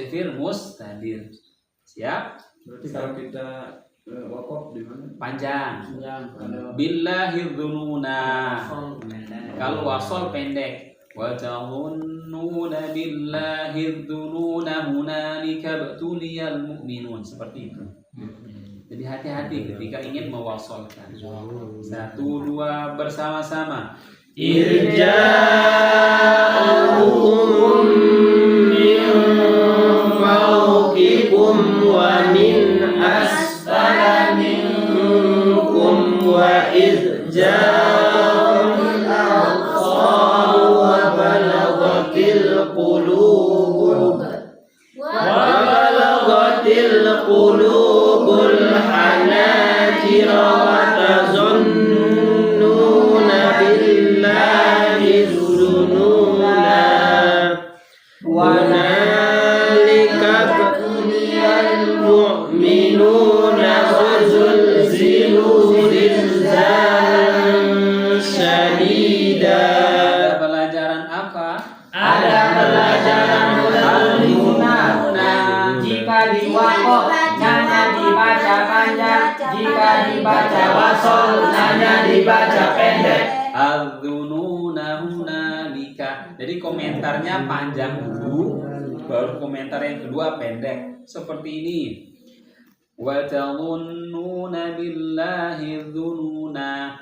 sifir mustadir. Siap? Berarti kalau kita wakaf di mana? Panjang. Ada Billahi dzununa. Kalau wasol pendek. Wa tazunnuna billahi dzununa hunalika btuliyal mu'minun. Seperti itu. Jadi hati-hati ketika ingin mewasolkan. 1, 2 bersama-sama. Irja'uhum min fawqikum wa min asfala minkum wa irja'ul absar wa balagatil qulubul hanajira wa tazunnuna billahi dzununa hunalika btuliyal mu'minuna zulzilu zilzalan syadida. Ada pelajaran apa? Ada pelajaran jika diwakaf nanya dibaca panjang, jika dibaca wasol nanya dibaca pendek. Adzununa hunalika. Jadi komentarnya panjang dulu, baru komentar yang kedua pendek. Seperti ini. Wa tazunnuna billahi dzununa.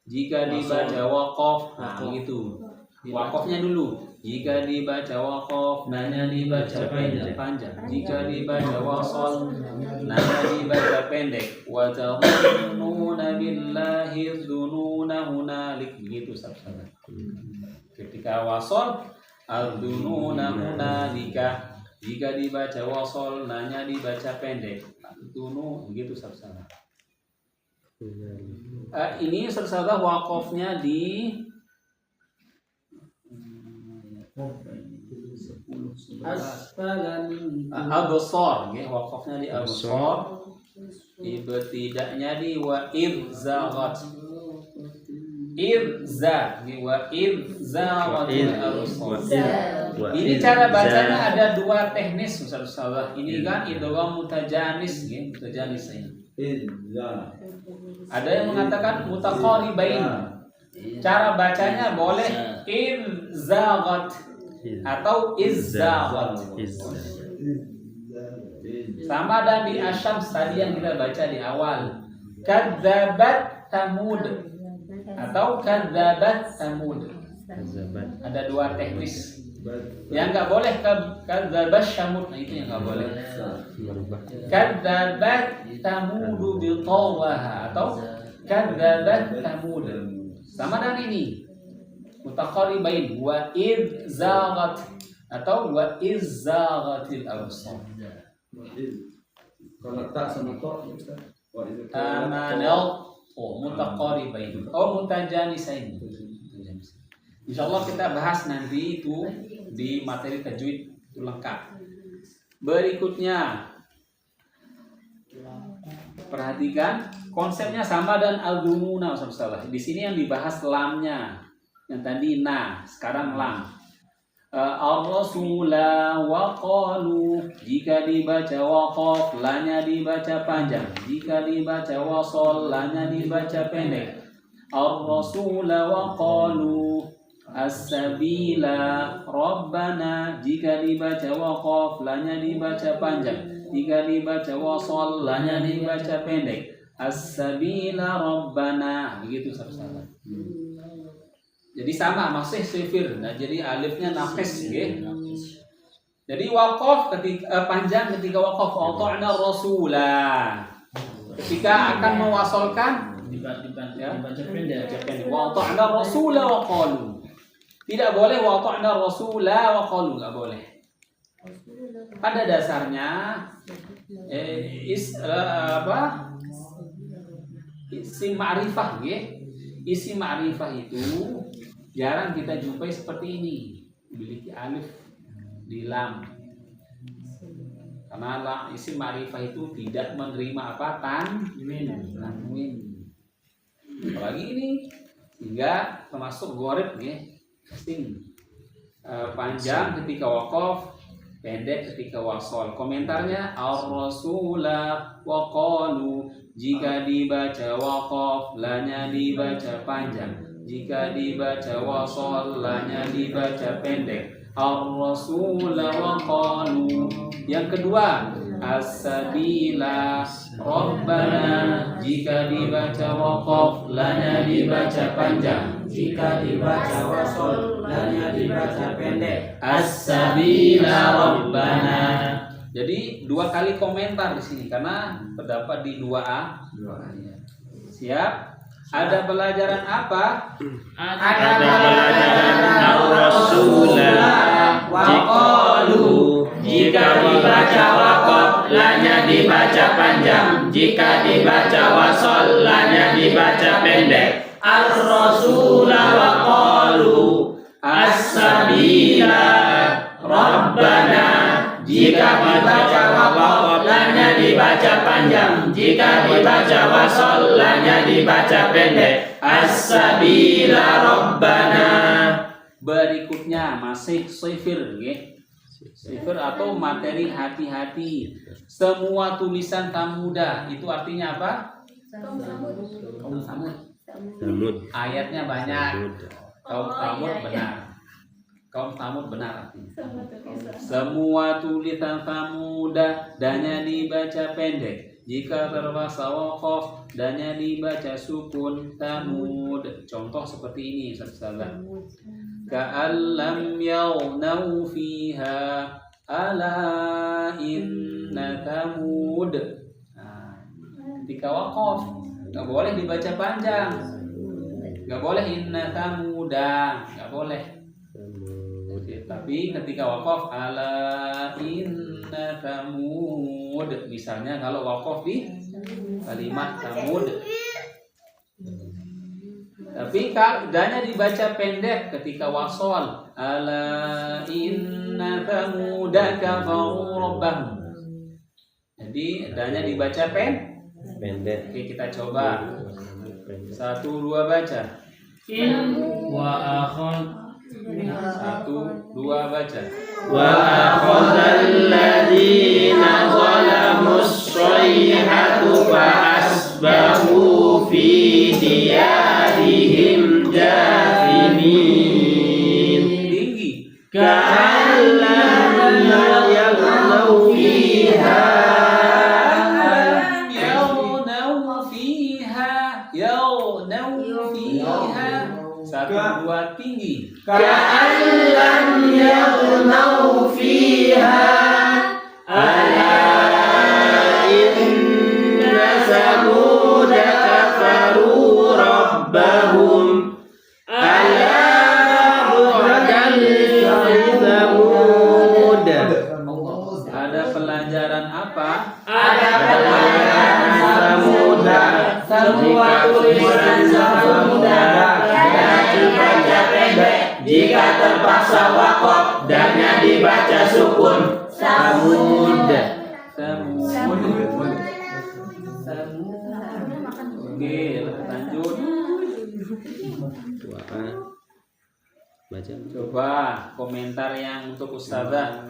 Jika dibaca waqaf, nah gitu. Waqafnya dulu. Jika dibaca waqaf, nanya dibaca panjang. Jika dibaca wasol, nanya dibaca pendek. Wa tazunnuna billahi dzununa hunalik. Begitu sabda. Ketika wasol, adzununa hunalika. Jika dibaca wasol, nanya dibaca pendek. Dzunu begitu sabda. Ini sabda waqafnya di Absar, ya, wakafnya di Absar. Ibtida'nya di wa idzagat. Idza, di wa idzagatil absar. Ini cara bacanya ada dua teknis Ustaz. Ini kan idgham mutajanis, ya, mutajanis ini. Ada yang mengatakan mutaqaribain. Cara bacanya boleh idzagat atau izzagat. Sama dan di Asyams tadi yang kita baca di awal. Kadzabat Tamud atau kadzabat Tamud. Ada dua teknis. Yang nggak boleh kadzabat Syamud, nah itu yang nggak boleh. Kadzabat Tamud bi tawaha atau kadzabat Tamud. Sama dengan ini. Mutaqaribain wa idzagat atau wa izzagatil absar. Kalau tak sama tok Amanal mutaqaribain. Mutajanisain. Insyaallah kita bahas nanti itu di materi tajwid itu lengkap. Berikutnya perhatikan konsepnya sama dan al-dzununa Ustaz. Di sini yang dibahas lamnya. Yang tadi na, sekarang lam. Ar-rasula wa qalu. Jika dibaca waqaf, lanya dibaca panjang. Jika dibaca wasol, lanya dibaca pendek. Ar-rasula wa qalu as-sabila rabbana. Jika dibaca waqaf, lanya dibaca panjang. Jika dibaca wasol, lanya dibaca pendek. As-sabila rabbana. Begitu saudara. Jadi sama masih sifir. Nah, jadi alifnya nafis, ya. Jadi waqaf ketika panjang ketika waqaf ata'na rasulah. Ketika akan mewasolkan dibaca pendek. Wa ata'na rasulah wa qalu. Tidak boleh wa ata'na rasulah wa qalu, enggak boleh. Pada dasarnya isim ma'rifah, ya. Isim ma'rifah itu jarang kita jumpai seperti ini, memiliki alif di lam. Karena isim ma'rifah itu tidak menerima apa? Tanwin. Apalagi ini sehingga termasuk gharib, ya. Panjang ketika waqaf, pendek ketika wasol. Komentarnya ar-rasula wa qalu, jika dibaca waqaf lanya dibaca panjang, jika dibaca wasol lanya dibaca pendek. Ar-rasula wa qalu. Yang kedua, as-sabila rabbana, jika dibaca waqaf lanya dibaca panjang, Jika dibaca wasol lanya dibaca pendek. as-sabila rabbana. Jadi 2 kali komentar di sini karena terdapat di 2A. Siap? Ada pelajaran apa? Ada pelajaran ar-rasulah wa qalu, jika dibaca waqaf lanya dibaca panjang, jika dibaca wasol lanya dibaca pendek. Ar-rasulah wa qalu, as-sabila rabbana, jika dibaca waqaf lanya dibaca panjang, jika dibaca wasol lanya dibaca pendek. As-sabila rabbana. Berikutnya masih sifir, nggih. Sifir atau materi hati-hati. Semua tulisan tamuda itu artinya apa? Kaum Samud. Ayatnya banyak. Kaum Samud benar. Kaum Samud benar artinya. Semua tulisan tamuda danya dibaca pendek. Jika terpaksa waqaf danya dibaca sukun tamud. Contoh seperti ini, saudara. Ka'allam yawnau fiha ala inna tamud. Nah, ketika waqaf nggak boleh dibaca panjang, nggak boleh inna tamuda, nggak boleh. Tapi ketika waqaf ala inna tamud, misalnya kalau waqaf di kalimat tamud. Tapi kadanya dibaca pendek ketika wasol. Ala inna tamuda kafaru rabbahum. Jadi danya dibaca pendek. Oke, kita coba. 1, 2 baca. Wa akhad 1, 2 baca. wa akhadhal ladzina zalamus sayhatu fa asbahu fi diyarihim jathimin. Tinggi. Ka'allam yaghnau fiha. Yawnau fiha. 1, 2 tinggi. Ka'allam yaghnau fiha. Ala inna samuda kafaru rabbahum. Ala bu'dan li samud. Ada pelajaran apa? Ada pelajaran samuda. Semua tulisan samuda Dibaca pendek, jika terpaksa waqaf dannya dibaca sukun. Samud. Oke, lanjut. Coba komentar yang untuk ustazah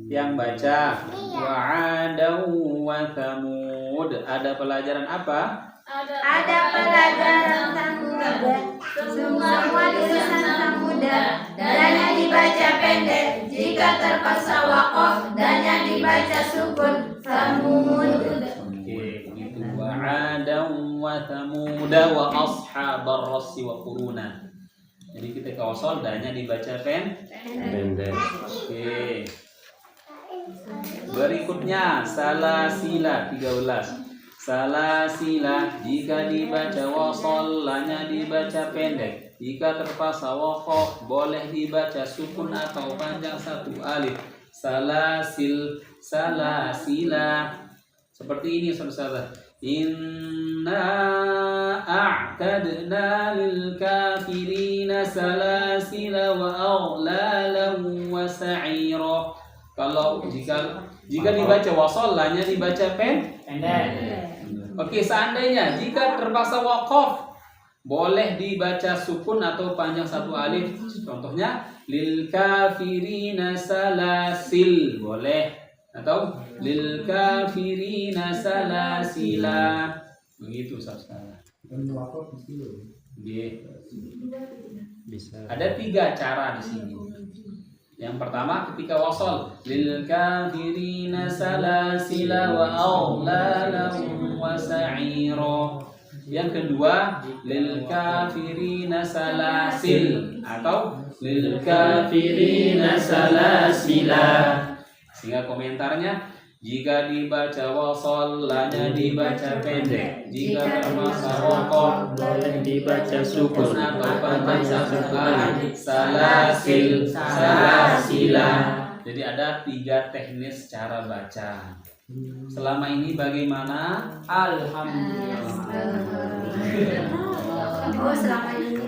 yang baca. Wa'adau wa thamud. Ada pelajaran apa? Ada pelajaran Samuda. Semua tulisan Samuda danya dibaca pendek. Jika terpaksa waqaf danya dibaca sukun. Samud. Oke, begitu. Wa'adau wa thamuda wa ashabar rassi wa quruna. Jadi ketika wasol danya dibaca pendek. Oke. Berikutnya salasila 13. Salasila jika dibaca wasol lanya dibaca pendek. Jika terpaksa waqaf boleh dibaca sukun atau panjang 1 alif. Salasil, salasila. Seperti ini saudara. Inna a'tadna lil kafirina salasila wa aghlalan wa sa'ira. Kalau jika dibaca wasol lanya dibaca pendek. Oke, seandainya jika terpaksa waqaf boleh dibaca sukun atau panjang 1 alif. Contohnya lil kafirina salasil boleh, atau lil kafirina salasila. Begitu salah. Bisa. Ada 3 cara di sini. Yang pertama ketika wasol lil kafirina salasila wa aghlalan wa sa'ira. Yang kedua lil kafirina salasil atau lil kafirina salasila. Sehingga komentarnya jika dibaca wasol lanya dibaca pendek, jika termasuk waqaf Boleh dibaca sukun atau panjang satuan salasil salasila. Jadi ada 3 teknis cara baca. Selama ini bagaimana? Alhamdulillah. Oh, selama ini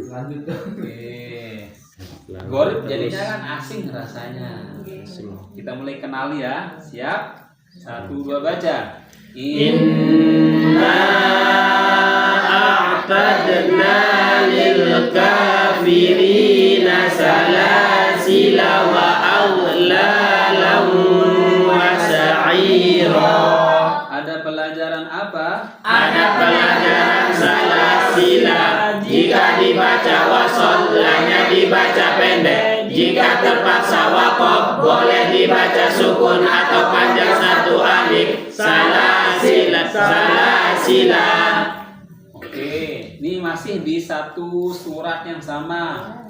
Lanjut. Oke. Gorib jadinya kan asing rasanya. Kita mulai kenali ya. Siap? 1, 2 baca. Inna a'tadna lil kafirina salasila wa aghlalan wa sa'ira. Ada pelajaran apa? Ada pelajaran salasila. Jika dibaca wasol lanya dibaca pendek. Jika terpaksa waqaf boleh dibaca sukun atau panjang satu alif. Salasila salasila. Oke, ini masih di satu surat yang sama.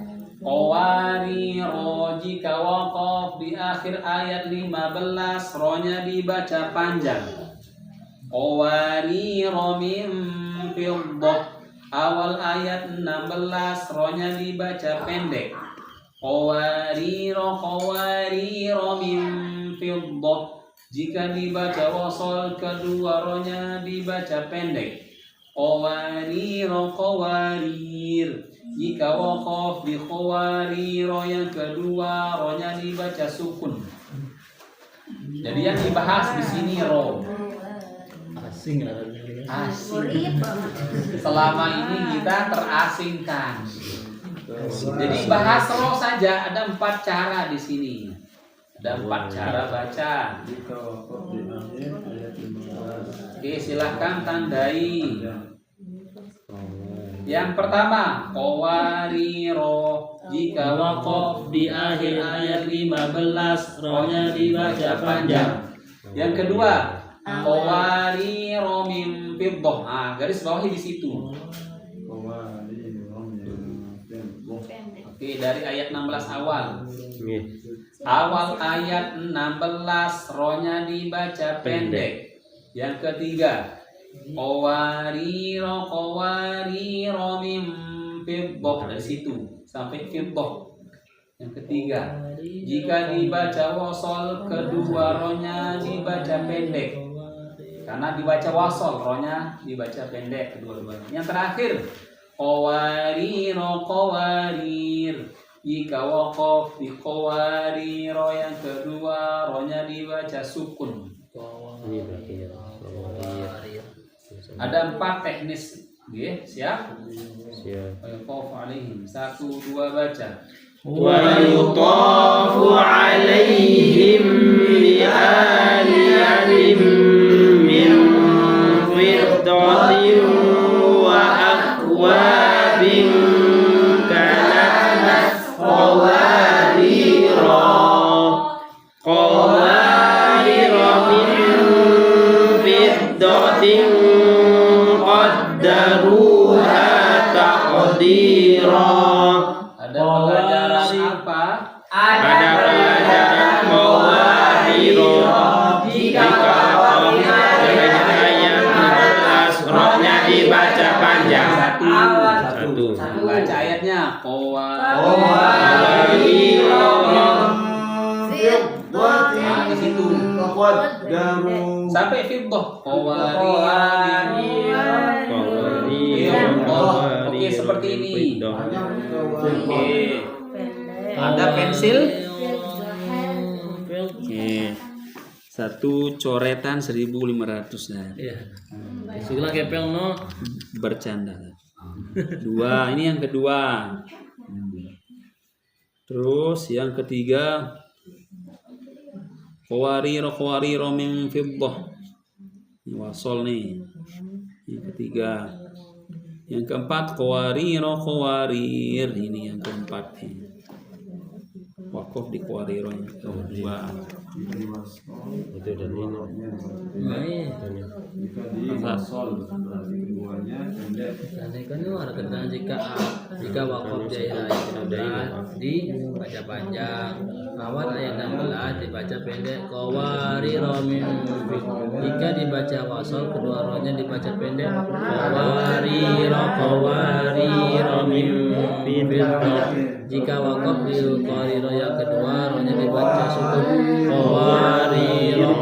Qawariro, jika waqaf di akhir ayat 15 rohnya dibaca panjang. Qawariro min fiddah, awal ayat 16 rohnya dibaca pendek. Qawariro min fiddah, jika dibaca wasol kedua rohnya dibaca pendek. Qawarir, jika waqaf di qawariro yang kedua rohnya dibaca sukun. Jadi yang dibahas di sini roh. Asing Asing. Selama ini kita terasingkan. Jadi bahas roh saja ada 4 cara di sini. Ada 4 cara baca. Jika waqaf di akhir ayat 15. Oke, silahkan tandai. Yang pertama, qawariro, jika waqaf di akhir ayat 15 rohnya dibaca panjang. Yang kedua, qawariro min fiddah. Garis bawahi di situ. Oke, dari ayat 16 awal. Awal ayat 16 rohnya dibaca pendek. Yang ketiga, qawariro min fiddah, dari situ sampai fiddah. Yang ketiga, jika dibaca wasol kedua rohnya dibaca pendek. Karena dibaca wasol rohnya dibaca pendek kedua-duanya. Yang terakhir, qawarir, jika waqaf di qawariro yang kedua rohnya dibaca sukun. Ada 4 teknis. Oke, siap? Waqaf alaihim. 1, 2 baca. Wa yutafu alaihim bi aliyatin min fiddatin wa akwabin kanat qawarira min fiddatin qaddaruha taqdira. Ada pelajaran apa? Ada pelajaran qawariro. Jika waqaf dengan ayat 15 rohnya dibaca panjang. Satu. Baca ayatnya. Qawariro Di situ. Sampai fiddah. Oke, seperti ini. Oke. Ada pensil? Oke. 1 coretan 1.500 ya. Iya. Sila kepeng no. Bercanda. 2, ini yang kedua. Terus yang ketiga qawariro min fiddah. Ini wasol nih. Yang ketiga. Yang keempat qawarir. Ini yang keempat nih. Wakaf di qawariro yang kedua. Itu dan ini. Jika di wasol berarti keduanya pendek. Jika wakaf dibaca panjang, awal ayat 16 dibaca pendek. Qawariro min fiddah. Jika dibaca wasol kedua rohnya dibaca pendek. Qawariro min fiddah. Jika wakaf di qawariro yang kedua rohnya dibaca sukun. Qawariro.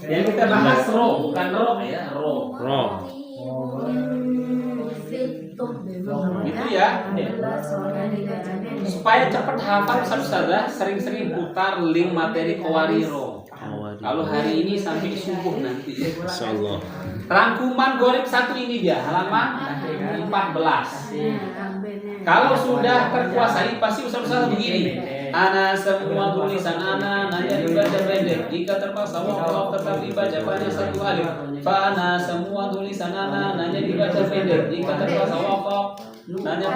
Yang kita bahas ro, bukan ro ya, ro. Gitu ya. Supaya cepat hafal Ustazah, sering-sering putar link materi qawariro. Kalau hari ini sampai subuh nanti. Insyaallah. Rangkuman Gorib 1 ini dia, halaman 14. Kalau sudah terkuasai pasti Ustaz begini. Ana semua tulisan ana nanya dibaca pendek. Jika terpaksa wakaf tetap dibaca banyak satu alif. Fa semua tulisan ana nanya dibaca pendek. Jika terpaksa wakaf nanya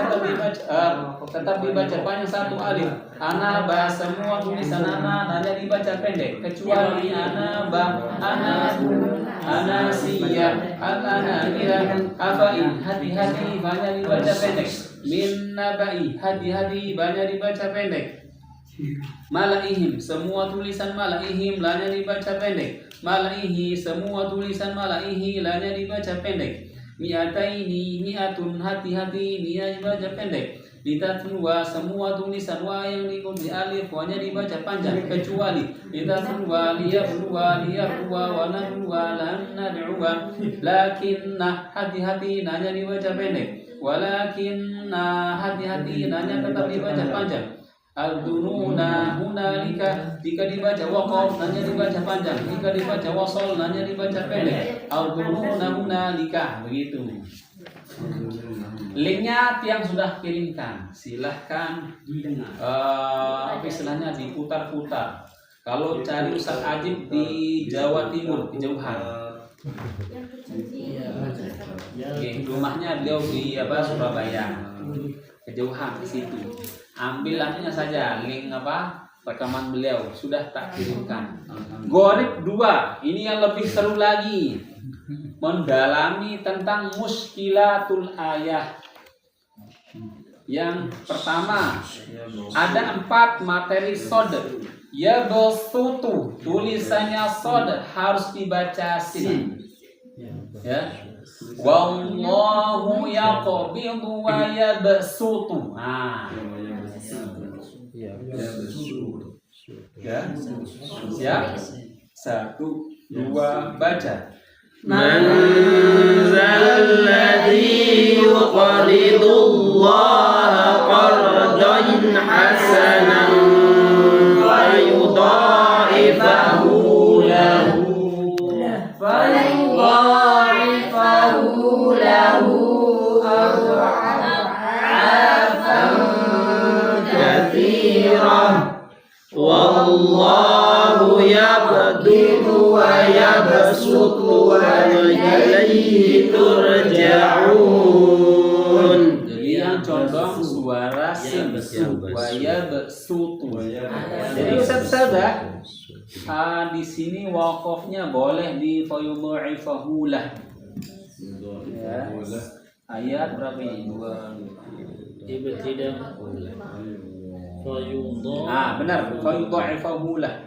tetap dibaca banyak satu alif. Ana ba semua tulisan ana nanya dibaca pendek kecuali ana ba ana siap ana kira afain hati-hati banyak dibaca pendek. Min nabai hati-hati banyak dibaca pendek. Malaihim semua tulisan malaihim lanya dibaca pendek. Malaihi semua tulisan malaihi lanya dibaca pendek. Mi'ataini mi'atun hati-hati dia dibaca pendek. Litatluwa semua tulisan wa yang diikuti alif wanya dibaca panjang kecuali litatluwa liyabluwa wa nadluwa lan nad'uwa. Lakinna hati-hati nanya dibaca pendek. Walakinna hati-hati nanya tetap dibaca panjang. Al-dununa hunalika jika dibaca waqaf nanya dibaca panjang, jika dibaca wasol nanya dibaca pendek. Al-dununa hunalika begitu. Linknya yang sudah kirimkan silahkan istilahnya diputar-putar. Kalau cari Ustaz Ajib di Jawa Timur kejauhan. Rumahnya beliau di Surabaya. Kejauhan di situ. Ambil langsungnya saja link rekaman beliau sudah tak kirimkan. Gorib 2 ini yang lebih seru lagi, mendalami tentang muskilatul ayah. Yang pertama ada 4 materi sod. Ya besutu tulisannya sod harus dibaca sin. Ya. Wallahu yaqbidu wa yabsutu. Ya. Siap? 1, 2 baca. Man zalladhi yuqridullaha qardan hasanan wa yudha'ifahu lahu wallahu yaqdiru wa yabsutu wa ilayhi turja'un. Jadi yang condong suara sin wa yabsutu. Jadi Ustaz di sini wakofnya boleh di fayudha'ifahu lah. Ya. Ayat berapa ini? 2 Ibtidah benar fayudha'ifahu lah.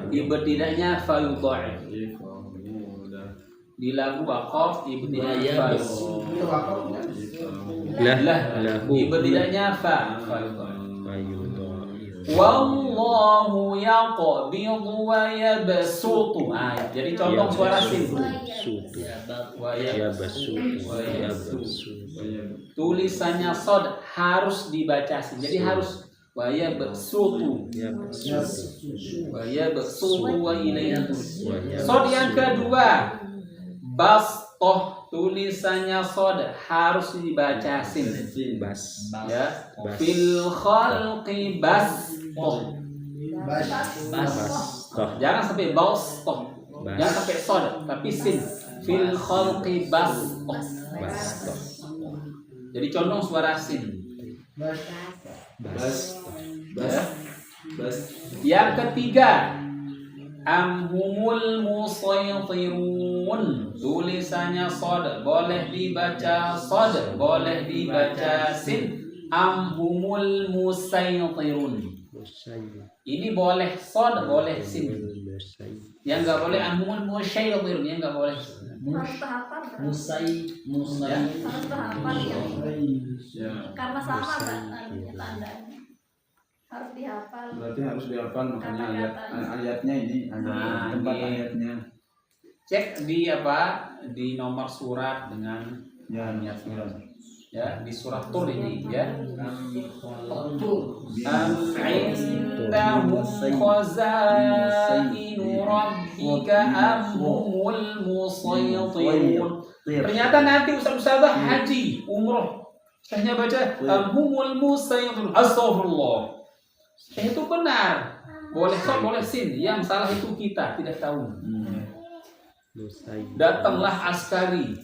Ibtidanya fayudha'if. Di lagu waqaf ibtidanya ibtidanya fayudha'if. Wallahu yaqbidu wa yabsutu. Jadi condong suara sin. Tulisannya sod harus dibaca sin. Jadi harus wa yabsutu. Wa ilayhi. Sod yang kedua bast. toh tulisannya sod harus dibaca sin. Bas. Ya. Fil khalqi bas toh. Toh. Jangan sampai baus toh. Jangan sampai sod, tapi sin. Fil khalqi bas toh. Bas. Toh. Jadi condong suara sin. Bas. Ya. Yang ketiga, amhumul musaytirun. Tulisannya sod, boleh dibaca sod, boleh dibaca sin. Amhumul musaytirun. Ini boleh sod, boleh sin. Yang nggak boleh amhumul musaytirun, yang nggak boleh. Harus berhafal. Musai Ya. Harus berhafal ya. Karena sama tandanya. Harus dihafal. Berarti harus dihafal makanya ayatnya ini Nah, tempat ini. ayatnya. Cek di di nomor surat dengan Ya, niat surat. Ya, di surat Tur ini ya. Indahu khazainu rabbika amhumul musaytirun. Ternyata nanti ustaz-ustazah haji, umroh, saya baca amhumul musaytirun. Astagfirullah. Itu benar. Boleh sok, boleh sin. Yang salah itu kita tidak tahu. Datanglah askari,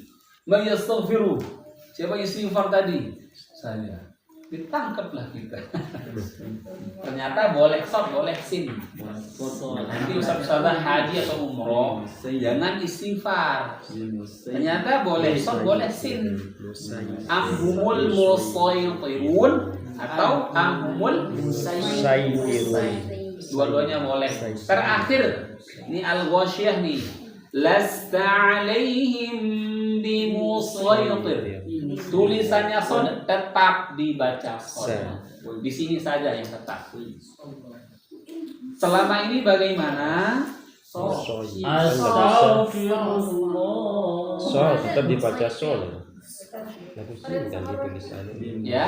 mayastaghfiru. Siapa yang istighfar tadi? Saya. Ditangkaplah kita. Ternyata boleh sok, boleh sin. Nanti ustaz-ustazah haji atau umroh jangan istighfar. Ternyata boleh sok, boleh sin. Amhumul musaytirun atau amhumul musaytirun. Dua-duanya boleh. Terakhir, ini al-ghasyiyah nih. Lasta alaihim bimusaytir. Tulisannya sod tetap dibaca sod. Di sini saja yang tetap. Selama ini bagaimana? Astagfirullah. Sol tetap dibaca sol. Lalu sin dan ditulisannya. Ya.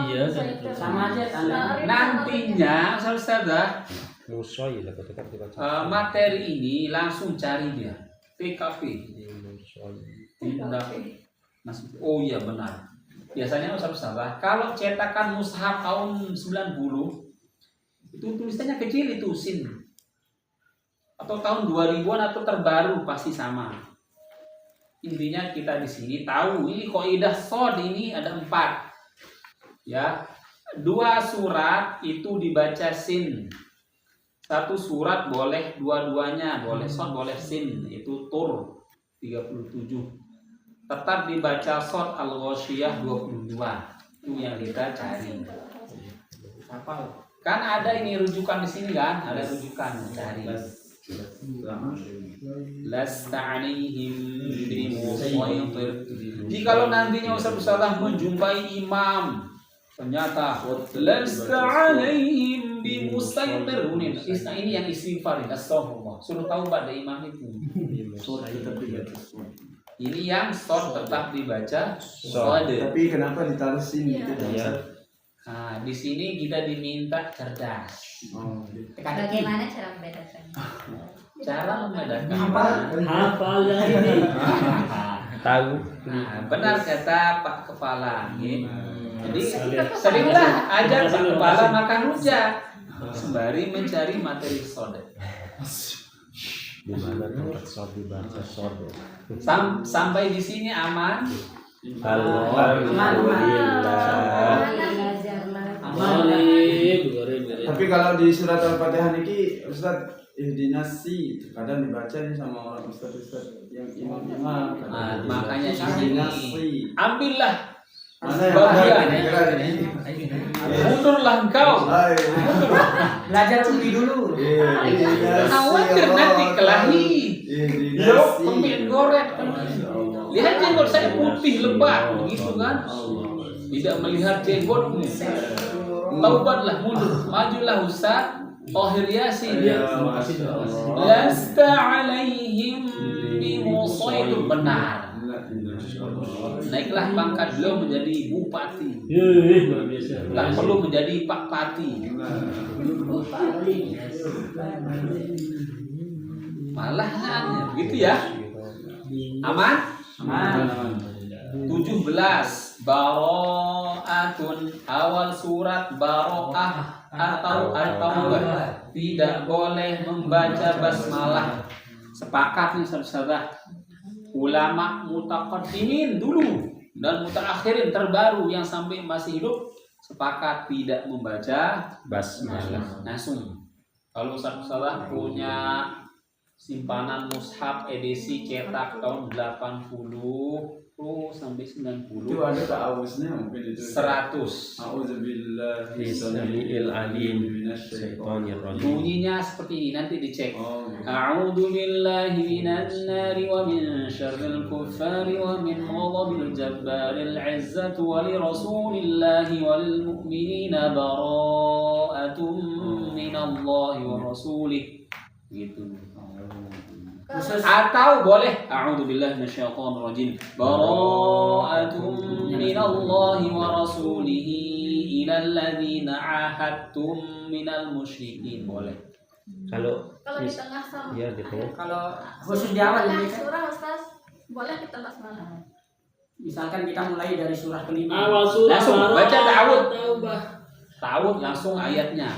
Iya kan. Sama aja tanda. Nantinya ustazah Musoy tetap dibaca. materi ini langsung cari dia. PKP. Tindak. Oh iya benar. Biasanya ustazah kalau cetakan mushaf tahun 90 itu tulisannya kecil itu sin. Atau tahun 2000-an atau terbaru pasti sama. Intinya kita di sini tahu ini kaidah shad ini ada 4. Ya. 2 surat itu dibaca sin. 1 surat boleh dua-duanya, boleh shad, boleh sin. Itu Tur 37. Tetap dibaca shad al-ghasyiyah 22. Itu yang kita cari. Kan ada ini rujukan di sini kan? Ada rujukan cari. Lasta alaihim bimusaytir. Jikalau nantinya ustaz-ustazah menjumpai imam ternyata lasta alaihim bimusaytir. Ini yang istighfar, astagfirullah. Suruh taubat dari imam itu. Ini yang shad tetap dibaca shad. Tapi kenapa ditaruh sini? Ya. Nah, di sini kita diminta cerdas. Bagaimana cara membedakan? Cara membedakan. Hafal yang ini. Tahu. Nah, benar kata Pak Kepala. Ya. Jadi seringlah ajak Pak Kepala makan rujak sembari mencari materi shad. Di mana tempat sol dibaca sol? Sampai di sini aman. Alhamdulillah. Tapi kalau di surat Al-Fatihah ini Ustaz Ihdinasi kadang dibaca nih sama orang ustaz-ustaz yang imam-imam. Makanya Ihdinasi. ambillah Mana yang bagian. kira ini? Mundurlah engkau. Belajar undi dulu. Khawatir nanti kelahi. Yo, pemilik goreng. Lihat jenggot saya putih lebat, begitu kan? Tidak melihat jenggotmu. Taubatlah, mundur, majulah Ustaz. Tohir Yasin. Lasta alaihim bimusaytir. Benar. Naiklah pangkat beliau menjadi bupati. Tak perlu menjadi Pak Pati. Malah hanya begitu ya. Aman? Aman. 17 Baro'atun, awal surat Baro'ah atau At-Taubah, tidak boleh membaca basmalah. Sepakat nih saudara, ulama mutaqaddimin dulu dan mutaakhirin terbaru yang sampai masih hidup sepakat tidak membaca Basmalah. langsung. Kalau saudara punya simpanan mushaf edisi cetak tahun 80 sampai 90 Itu ada ta'awuznya mungkin itu. 100. A'udzubillahi Bismillahil alim syaitonir rajim. Bunyinya seperti ini, nanti dicek. Oh, A'udzu billahi minan nari wa min syarril kuffari wa min ghadabil jabbaril 'izzati wa li rasulillahi wal mu'minina bara'atun minallahi wa rasulih. Gitu. Khusus Atau boleh a'udzubillahi minasyaitonir rajim. Bara'atun minallahi wa rasulihi ilal ladzina 'ahadtum minal musyrikin. Boleh. Kalau kalau di tengah sama. Iya, di tengah. Kalau khusus di awal ini kan. Surah Ustaz, boleh kita basmalah. Misalkan kita mulai dari surah kelima. Awal surah Langsung baca ta'awud. Taubah. Ta'awud langsung ayatnya.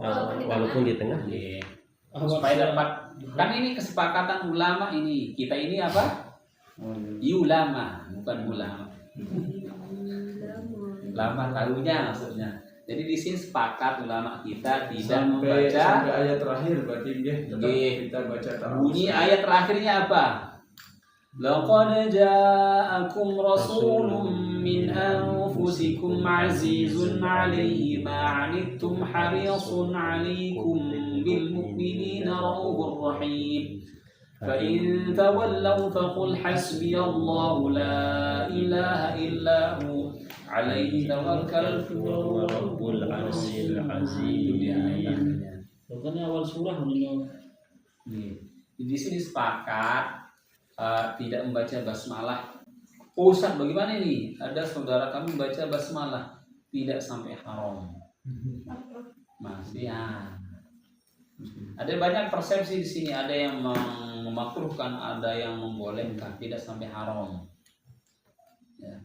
Walaupun di tengah. Iya. Supaya dapat, kan ini kesepakatan ulama ini. Kita ini apa? Ulama, bukan ulama. Lama tahunya maksudnya. Jadi di sini sepakat ulama kita tidak sampai membaca ayat terakhir berarti dia tetap Iya. kita baca ta'awuz. bunyi ayat terakhirnya apa? Laqad ja'akum rasulun min anfusikum azizun 'alaihi ma 'anittum harisun 'alaikum bil mu'minina raufur rahim. Fa in tawallaw faqul hasbiyallahu la ilaha illa hu 'alaihi tawakkaltu wa rabbul 'arsyil 'azim. Pokoknya awal surah menurut Di sini sepakat tidak membaca basmalah. Ustaz, bagaimana ini? Ada saudara kami baca basmalah tidak sampai haram. Masih ya. Ada banyak persepsi di sini. Ada yang memakruhkan, ada yang membolehkan, tidak sampai haram. Ya.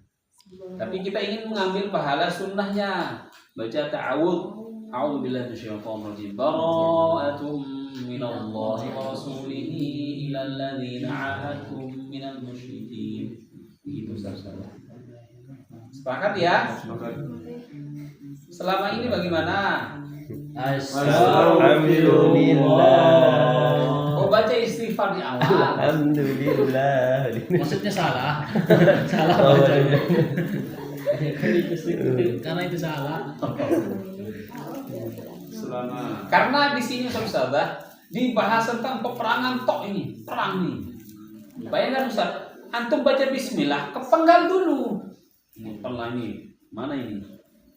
Tapi kita ingin mengambil pahala sunnahnya. Baca ta'awud. A'udzubillahi minasyaitonir rajim. Bara'atum minallahi wa rasulihi ilal ladzina 'ahadtum minal musyrikin. Begitu saudara. Sepakat ya? Selama ini bagaimana? Alhamdulillah. Oh, baca istighfar di awal. Alhamdulillah. maksudnya salah. Salah Oh, bacanya. iya. Karena itu salah. Selama Karena di sini saudara dibahas tentang peperangan tok ini, perang nih. Bayangkan Ustaz, antum baca bismillah, kepenggal dulu. Ini pelangi. Mana ini?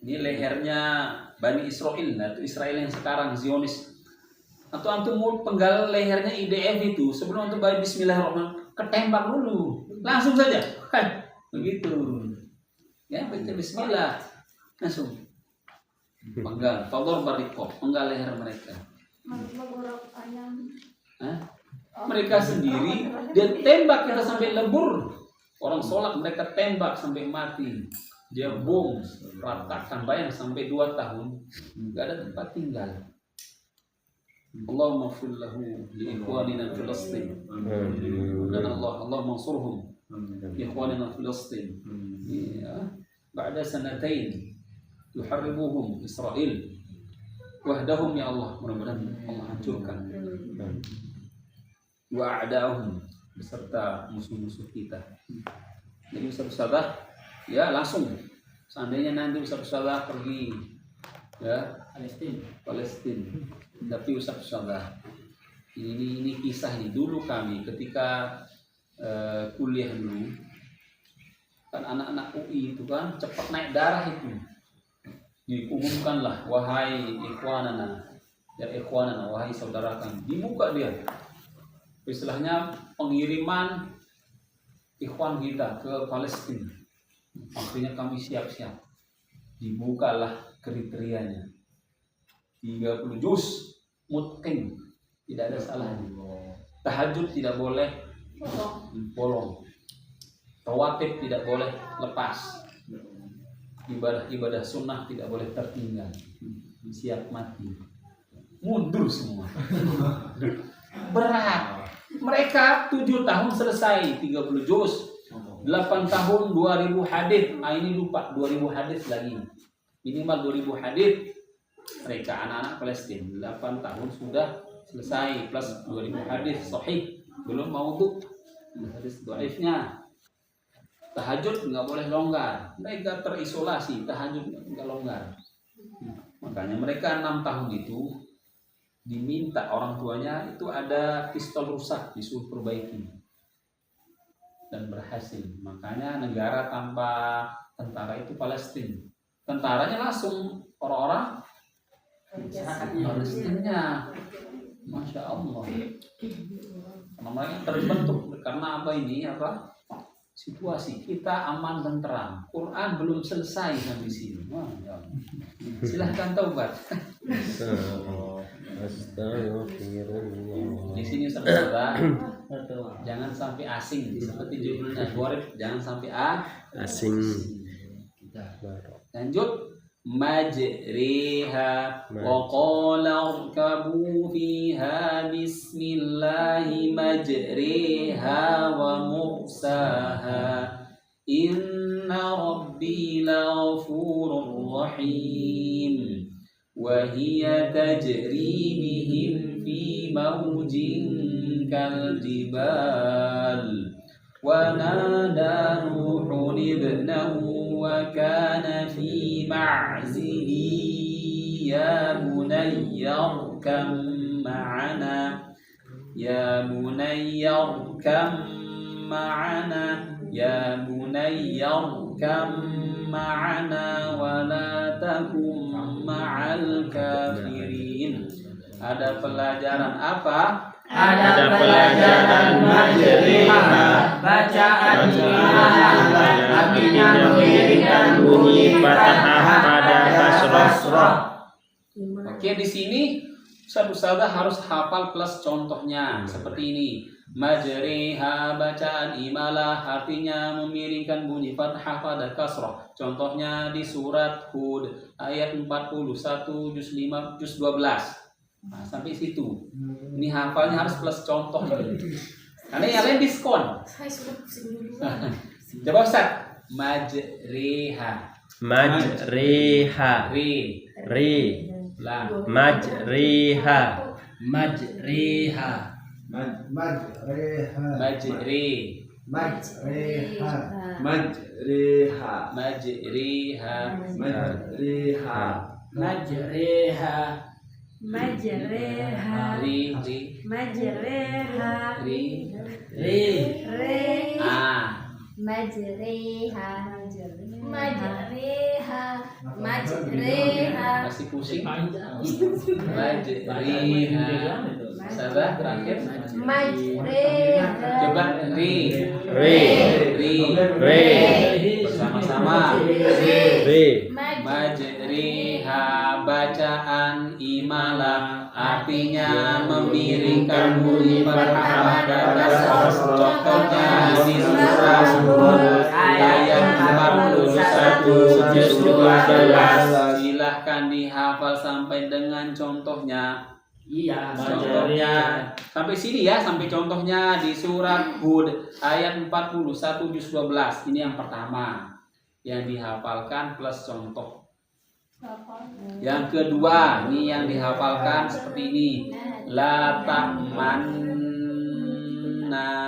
Ini lehernya Bani Israel, nah itu Israel yang sekarang Zionis. Atau antum mau penggal lehernya IDF itu, sebelum antum baca bismillahirrahmanirrahim, ketembak dulu. Langsung saja. Begitu. Ya, baca bismillah. Langsung. Penggal, tolor barikop, penggal leher mereka. Hah? Mereka sendiri dia tembak kita sampai lebur. Orang sholat mereka tembak sampai mati. Dia bom, ratakan, bayang sampai 2 tahun nggak ada tempat tinggal. Allahumma fir lahu li ikhwanina Filastin. Dan Allah mansurhum li ikhwanina Filastin. Ya, ba'da sanatain yuharribuhum Israel. Wahdahum ya Allah, mudah-mudahan Allah hancurkan. Wa'adahum beserta musuh-musuh kita. Jadi Ustaz-Ustazah ya langsung seandainya nanti Ustaz-Ustazah pergi ya Palestina. Tapi Ustaz-Ustazah ini kisah ini dulu kami ketika kuliah dulu kan anak-anak UI itu kan cepat naik darah itu. Diumumkanlah wahai ikhwanana ya ikhwanana wahai saudara kami, dibuka dia istilahnya pengiriman ikhwan kita ke Palestina. Akhirnya kami siap-siap, dibukalah kriterianya 30 juz mutqin, tidak ada salahnya. Tahajud tidak boleh bolong, Rawatib tidak boleh lepas. Ibadah sunnah tidak boleh tertinggal. Siap mati. Mundur semua. Berat. Mereka 7 tahun selesai 30 juz. 8 tahun 2000 hadis. Ini lupa 2000 hadis lagi. Minimal 2000 hadis. Mereka anak-anak Palestina 8 tahun sudah selesai plus 2000 hadis sahih. Belum maudhu. Hadis dhaifnya. Tahajud nggak boleh longgar. Mereka terisolasi. Tahajud nggak longgar. Makanya mereka 6 tahun itu diminta orang tuanya itu ada pistol rusak disuruh perbaiki dan berhasil. Makanya negara tanpa tentara itu Palestina. Tentaranya langsung orang-orang Palestina. Masya Allah. Namanya terbentuk karena apa ini apa? Situasi kita aman dan terang. Quran belum selesai sampai sini. Silahkan taubat. Astagfirullah. Di sini saudara, jangan sampai asing seperti judulnya Gharib, jangan sampai Asing. Lanjut. Majriha wa qala irkabu fiha bismillahi majriha wa mursaha inna rabbi laghafurur rahim wa hiya tajri bihim fi mawjin kal jibal wa nada nuhun ibnahu wa kana fi ma'zili ya bunayya arkam ma'ana ya bunayya arkam ma'ana ya bunayya arkam ma'ana wa la takum ma'al kafirin. Ada pelajaran apa? Ada pelajaran majriha, bacaan artinya memberikan bunyi fathah pada kasroh. Oke, di sini Ustaz harus hafal plus contohnya seperti ini. Majriha bacaan imalah artinya memiringkan bunyi fathah pada kasroh. Contohnya di surat Hud ayat 41 juz 5 juz 12. Nah, sampai situ. Ini hafalnya harus plus contoh ini. Karena yang lain diskon. Saya sudah pusing dulu. Coba Ustaz. Majriha. Majriha. Ri. La. Majriha. Majriha. Majriha. Majri. Majriha. Majriha. Majriha. Majriha. Majriha. Majreha. Ri. Majreha. Ri. Ri. Re. Majreha. Majreha. Majreha. Masih pusing? Majriha. Salah terakhir. Majreha. Coba ri. Ri. Bersama-sama. Ri. Majriha bacaan imalah artinya memiringkan bunyi fathah pada kasroh. Contohnya di surah Hud ayat 41 juz 12. Silahkan dihafal sampai dengan contohnya. Iya, Contohnya sampai sini ya, sampai contohnya di surat Hud ayat 41 juz 12. Ini yang pertama yang dihafalkan plus contoh. Yang kedua, ini yang dihafalkan seperti ini. La ta'manna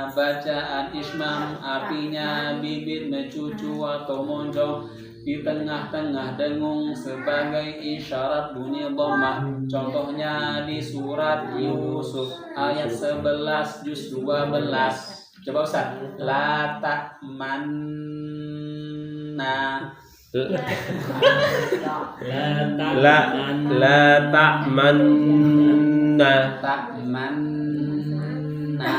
bacaan ismam artinya bibit mencucu atau moncong di tengah-tengah dengung sebagai isyarat bunyi dhammah. Contohnya di surat Yusuf ayat 11 juz 12. Coba Ustaz. La ta'manna. La ta'manna. Ta'manna.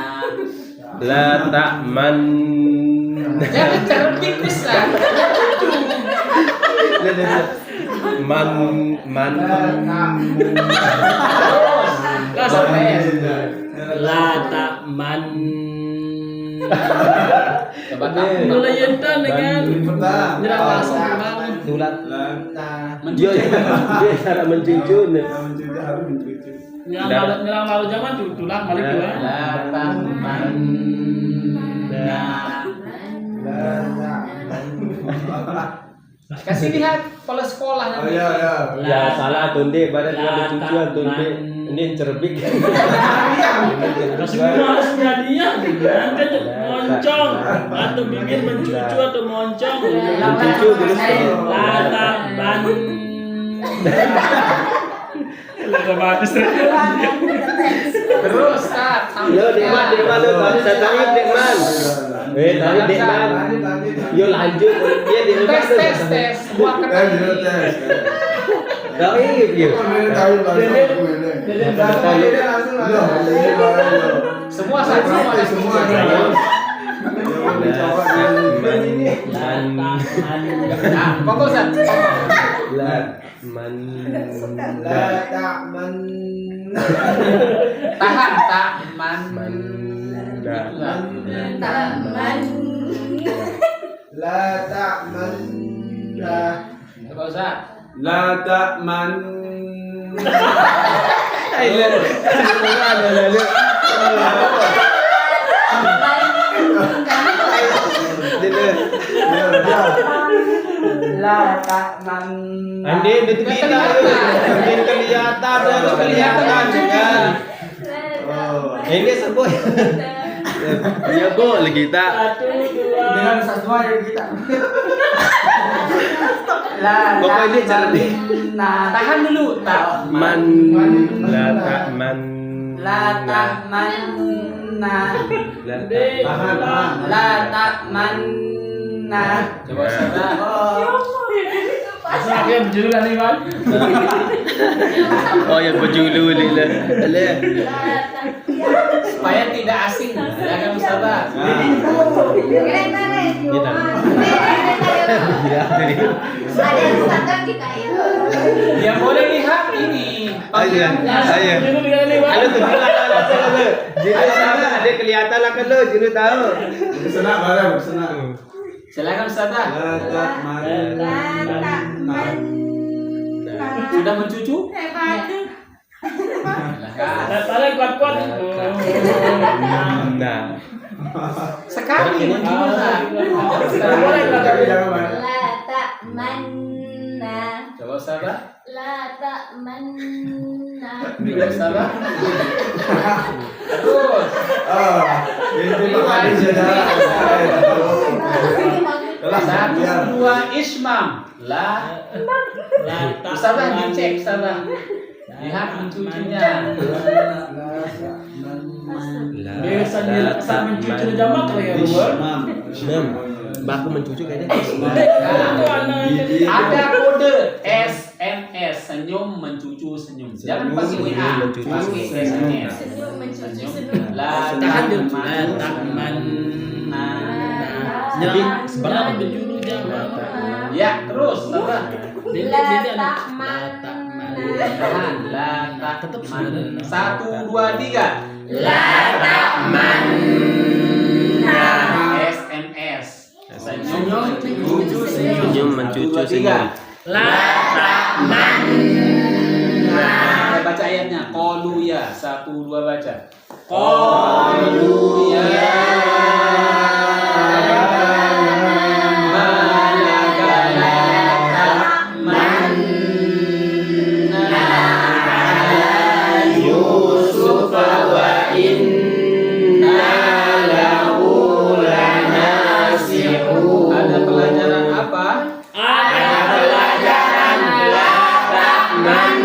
La ta'manna. Jangan cara tipis lah. Man. La ta'man. Coba kamu. Mulai yentan dengan Petang. nyerang langsung pulang. Tulat. Mencucu. Dia cara mencucu nih. Mencuci harus mencuci. Nyerang lalu zaman tulang balik juga. Kasih lihat pola sekolah Oh nanti. iya iya. Ya salah tunde, badan dia mencucu tunde. Ini cerbik. Kasih harus jadinya dengan moncong atau bibir mencucu atau moncong. Mencucu terus. Latak ban. Terus Kak, Lo Dekman lo saya tarik Dekman. Tarik Dekman. Yo lanjut dia di luar tuh. tes buat Tes dulu tes. Tahu iya. Tahu langsung. Langsung. semua semua Semua. Jangan dicoba Nah, pokok San. Tahan tak man. Taman. La ta'manna. Coba Ustaz. La ta'man. La ta'man. Andi itu kita mungkin kelihatan harus kelihatan kan. Ini sebut. Iya gol kita. Dengan semua yang kita. La Pokoknya cerdik. Tahan dulu, tak. Man la ta'man. La ta'man. La ta'man. Coba Ustaz. Saya berjudul nih kan. Oh yang berjulu lila. Supaya tidak asing, ya kan Ustaz. Ada yang sadar kita itu. Ya boleh lihat ini. Ayo. Halo tuh halo. Jiru sama ada kelihatan lah kan lo, jiru tahu. Senang bareng, senang. Silakan Ustaz. La ta'manna. Sudah mencucu? Tarik kuat-kuat. Nah. Sekali mencucu Ustaz. Tapi jangan banyak. La ta'manna. Coba Ustaz. La ta'manna. Coba Ustaz. Terus. Ini makanya saudara. Satu, dua, ismam. Ustaz dicek Ustaz. Lihat mencucunya. Biasanya saat mencucu jamak kali ya, Baku mencucu kayaknya. Ada kode SMS, senyum mencucu senyum. Jangan pakai WA, pakai SMS. Senyum mencuci Senyum. senyum. La Tahan dulu. ta'man. Jadi sebenarnya berjudul jamak. Ya, terus Ustaz. La ta'manna. Tahan, la ta'man. 1, 2, 3. La ta'manna. SMS. Senyum mencucu senyum. Senyum mencucu senyum. La ta'man. Kita baca ayatnya. Qalu ya. 1, 2 baca. Qalu ya. Ada pelajaran apa? Ada pelajaran la ta'man.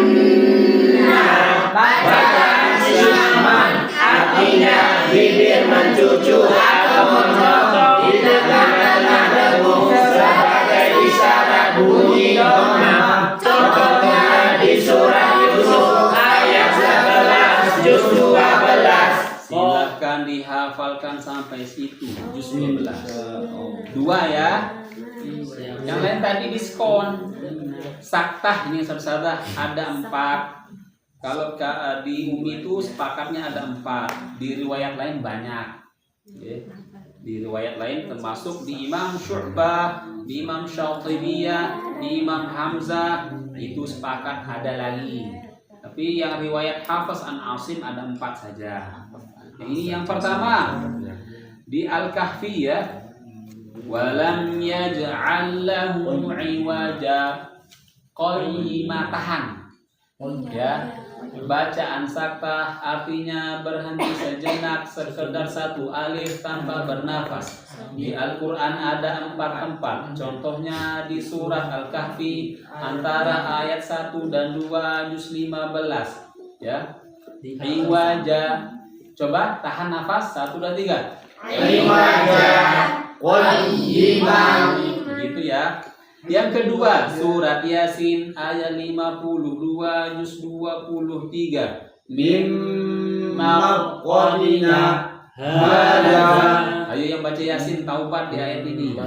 Artinya bibir mencucu atau mencocok di tengah-tengah debu sebagai isyarat bunyi doma. Contohnya di surat Yusuf ayat 11 juz 12. Silakan dihafalkan sampai situ. Juz 12. 2 ya. Yang lain tadi diskon. Saktah ini saudara ada 4. Kalau di Umi itu sepakatnya ada 4. Di riwayat lain banyak. Oke. Di riwayat lain termasuk di Imam Syu'bah, di Imam Syatibiyah, di Imam Hamzah itu sepakat ada lagi. Tapi yang riwayat Hafiz an Asim ada 4 saja. Ini yang pertama di Al-Kahfi ya. Walam yaj'al lahu 'iwaja qayyima, tahan. Ya. Bacaan sakta artinya berhenti sejenak, sekedar satu alif tanpa bernafas. Di Al-Quran ada 4 tempat. Contohnya di surat Al-Kahfi antara ayat 1 dan 2 juz 15. Ya. Iwaja. Coba tahan nafas 1 dan 3. Iwaja qayyimah. Begitu ya. Yang kedua, surat Yasin ayat 52 juz 23. Mimma hada. Ayo yang baca Yasin taubat di ayat ini.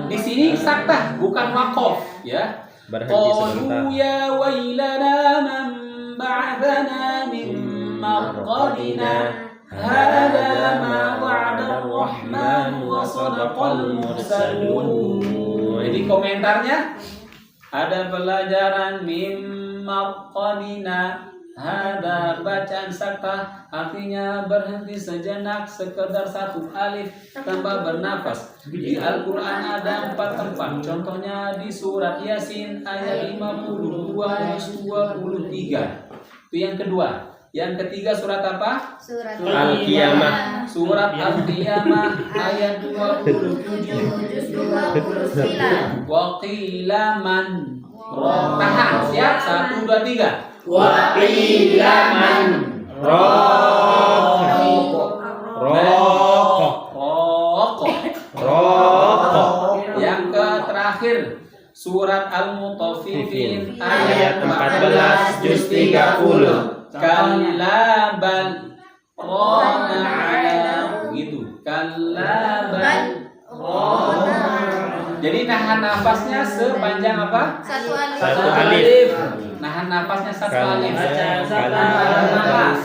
Di sini saktah bukan waqaf ya. Qalu ya wailana man ba'athana min marqadina. Hada ma wa'ada ar-Rahman wa sadaqal mursalun. Jadi komentarnya ada pelajaran mimma qadina. Hada bacaan sakta artinya berhenti sejenak, sekedar satu alif tanpa bernafas. Di Al-Quran ada 4 tempat. Contohnya di surat Yasin ayat 52 ayat 23. Itu yang kedua. Yang ketiga surat apa? Surat Al-Qiyamah. Surat Al-Qiyamah ayat 27 juz 29. Wa qila man. Tahan, siap? 1 2 3. Wa qila man Yang terakhir surat Al-Mutaffifin ayat 14 juz 30. Kalla bal rana ala gitu. Kalla bal rana. Jadi nahan nafasnya sepanjang apa? Satu alif. Satu alif. Nahan nafasnya 1 alif. Nafas.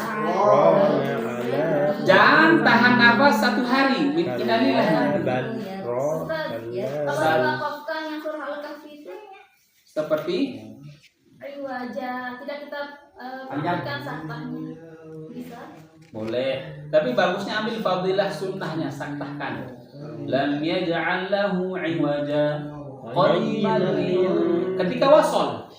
Jangan tahan nafas 1 hari. Innalillah. Ustaz, ya. Kalau diwakafkan yang surah Al-Kahfi itu Seperti wajah tidak kita berikan saktahnya. Bisa? boleh, tapi bagusnya ambil fadilah sunnahnya, saktahkan. Lam yaj'al lahu 'iwaja qayiman ketika wasol.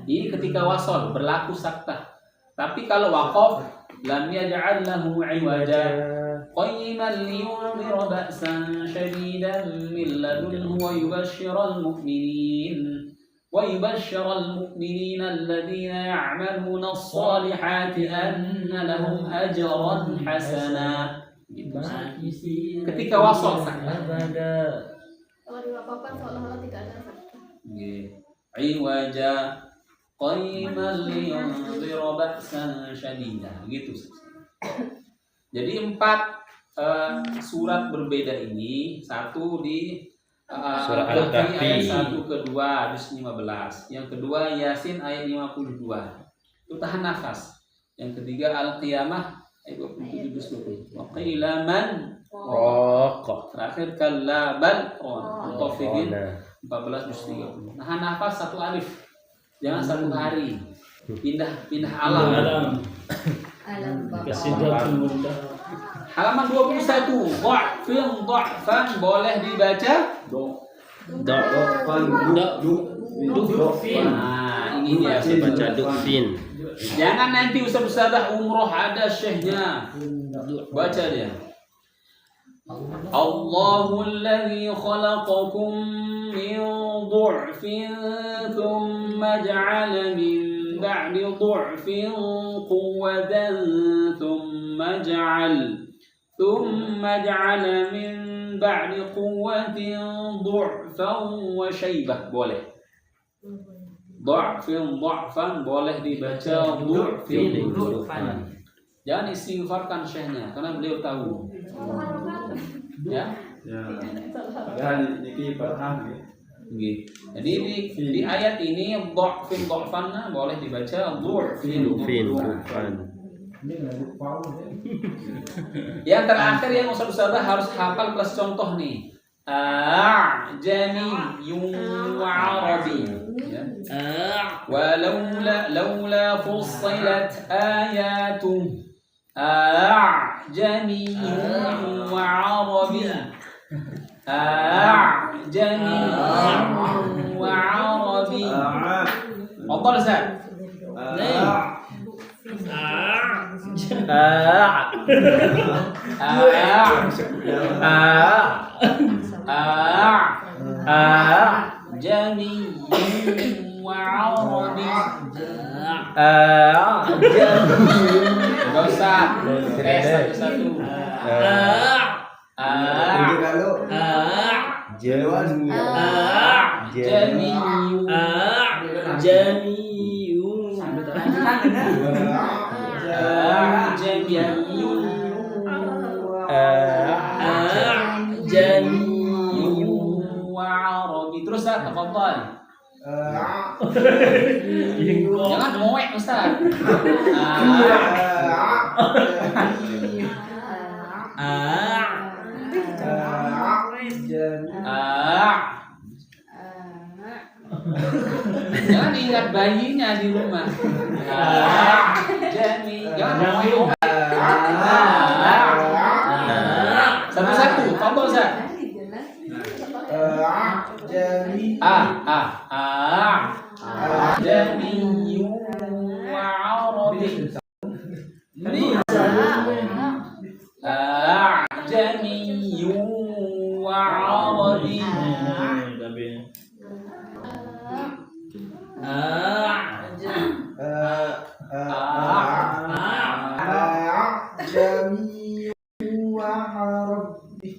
Ini ketika wasol berlaku saktah. Tapi kalau waqaf lam yaj'al lahu 'iwaja qayiman liyunzira ba'san shadidan min ladunhu wa yubashshiral mu'minin. ويبشر المؤمنين الذين يعملون الصالحات أن لهم أجرا حسنا. Ketika wasol saktah. Kalau diwakafkan seolah-olah tidak ada saktah. Iwaja qayyiman liyunzira ba'san syadida. Gitu. Jadi 4 surat berbeda ini, satu di Surah Al-Kahfi ayat 1 ke 2 juz 15. Yang kedua Yasin ayat 52. Itu tahan nafas. Yang ketiga Al-Qiyamah ayat 27 juz 20. Wa qila man terakhir kalla bal Mutaffifin 14 juz 30. Tahan nafas 1 alif. Jangan 1 hari. Pindah alam. Halaman 21. Dha'fan boleh dibaca Nah, ini dia baca dukfin. Jangan nanti ustaz-ustazah umroh ada syekhnya. Baca dia. Allahul ladzi khalaqakum min du'fin thumma ja'ala min ba'di du'fin quwwatan thumma ja'ala min ba'di quwwatin du'fan wa syaibah. Boleh. Du'fan boleh dibaca du'fan. Jangan istighfarkan syekhnya karena beliau tahu. Ya. Ya. Padahal ini paham ya. Jadi di ayat ini du'fan boleh dibaca du'fin. Yang terakhir yang ustaz-ustazah harus hafal plus contoh nih. Jami'un wa Arabi. Laula fussilat ayatuh. Jami'un wa Arabi. Jami'un wa Arabi. Afdal Ustaz. Jami'un wa Arabi. Enggak usah. Satu-satu. Terus Ustaz, tafadhal. Jangan ngoek Ustaz. Jangan ingat bayinya di rumah. Jangan ngoek. Satu-satu, tafadhal Ustaz. Jami'un wa Arabi.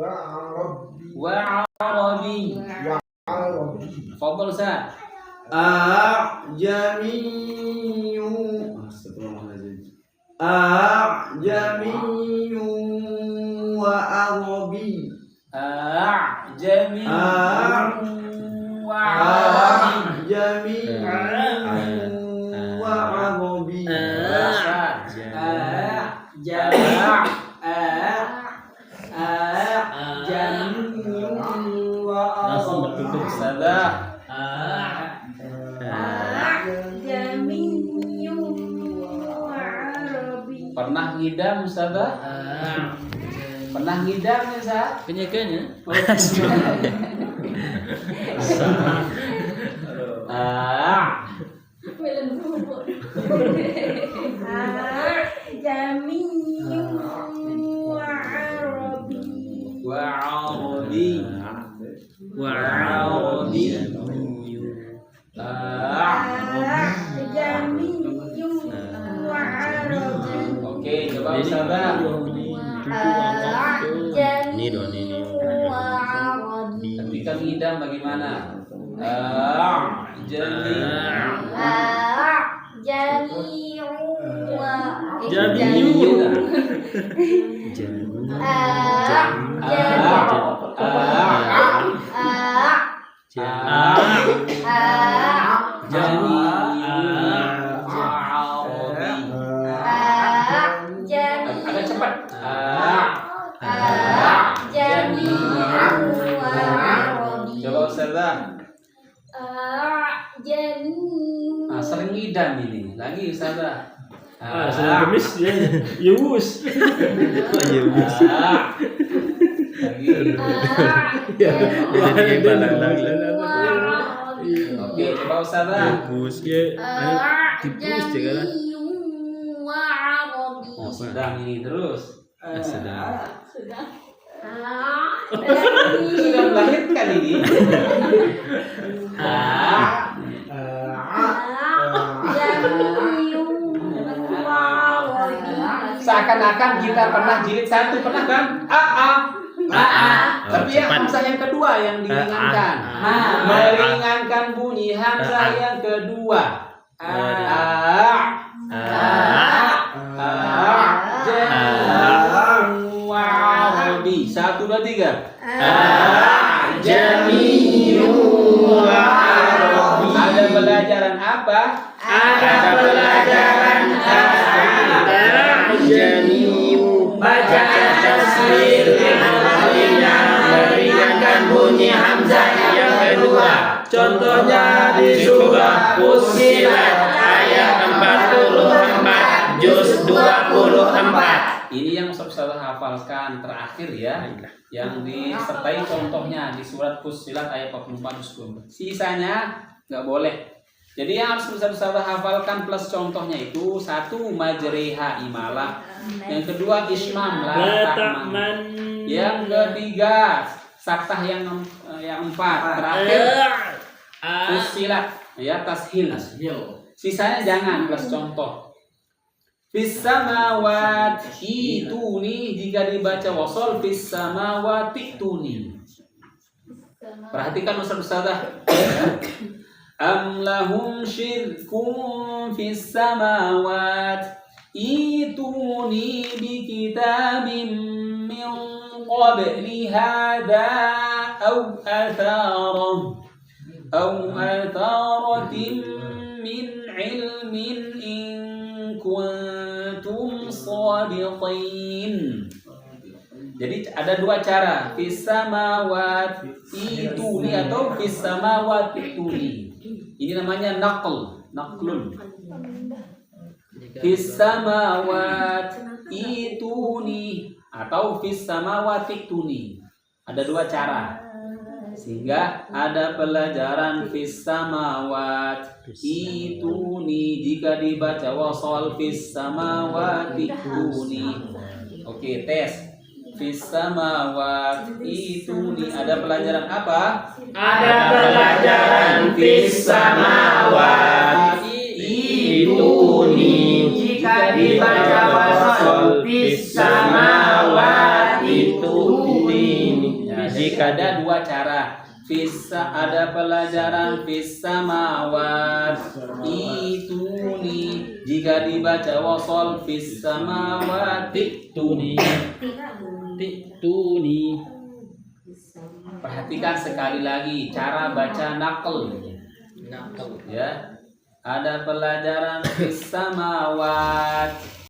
Jami'un wa Arabi. Fadhal Ustaz. Jami'un wa Arabi. Jami'un wa Arabi. Jami'un wa Arabi. Langsung bertutup Ustazah. Pernah ngidam Ustazah? Pernah ngidam ya Ustaz? Kayaknya. Oke, coba Ustazah. Ketika ngidam bagaimana? Agak cepat. Coba Ustazah. Sering ngidam ini. Lagi Ustazah. Sudah gemis ya. Yus. Oke, coba Ustazah. Tipus ya. Tipus juga. Oh, sedang ini terus. Sedang. Sudah melahirkan ini. Seakan-akan kita pernah jilid satu, pernah kan? Tapi yang hamzah yang kedua yang diringankan. Meringankan bunyi hamzah yang kedua. Jami'un. 1, 2, 3. Jami'un. Ada pelajaran apa? Ada pelajaran hamzah yang kedua. Contohnya di surah Fussilat ayat 44 juz 24. Ini yang Ustaz hafalkan terakhir ya, yang disertai contohnya di surat Fussilat ayat 44 juz 24. Sisanya nggak boleh. Jadi yang harus Ustaz hafalkan plus contohnya itu satu majriha imalah, yang kedua ismam la ta'man, yang ketiga saktah yang empat, terakhir Fussilat ya tashil. Sisanya jangan plus contoh. Fis samawati tuni, jika dibaca wasol fis samawati tuni. Perhatikan Ustaz. Am lahum syirkun fis samawat ituni bi kitabim min qabli hadha aw atharatin min ilmin in kuntum shadiqin. Jadi ada dua cara, fis samawat ituni atau fis samawat ituni. Ini namanya naqlun. Fis samawat ituni atau fis samawat ituni. Ada dua cara. Sehingga ada pelajaran fis samawat ituni, jika dibaca wasal fis samawat ituni. Oke, tes. Fis samawat ituni, ada pelajaran apa? Ada pelajaran fis samawat ituni, jika dibaca wasal fis samawat ituni. Jika ada dua cara, ada pelajaran fis samawat ituni, jika dibaca wasal fis samawat ituni. Perhatikan sekali lagi cara baca naql. Ya. Ada pelajaran fis samawat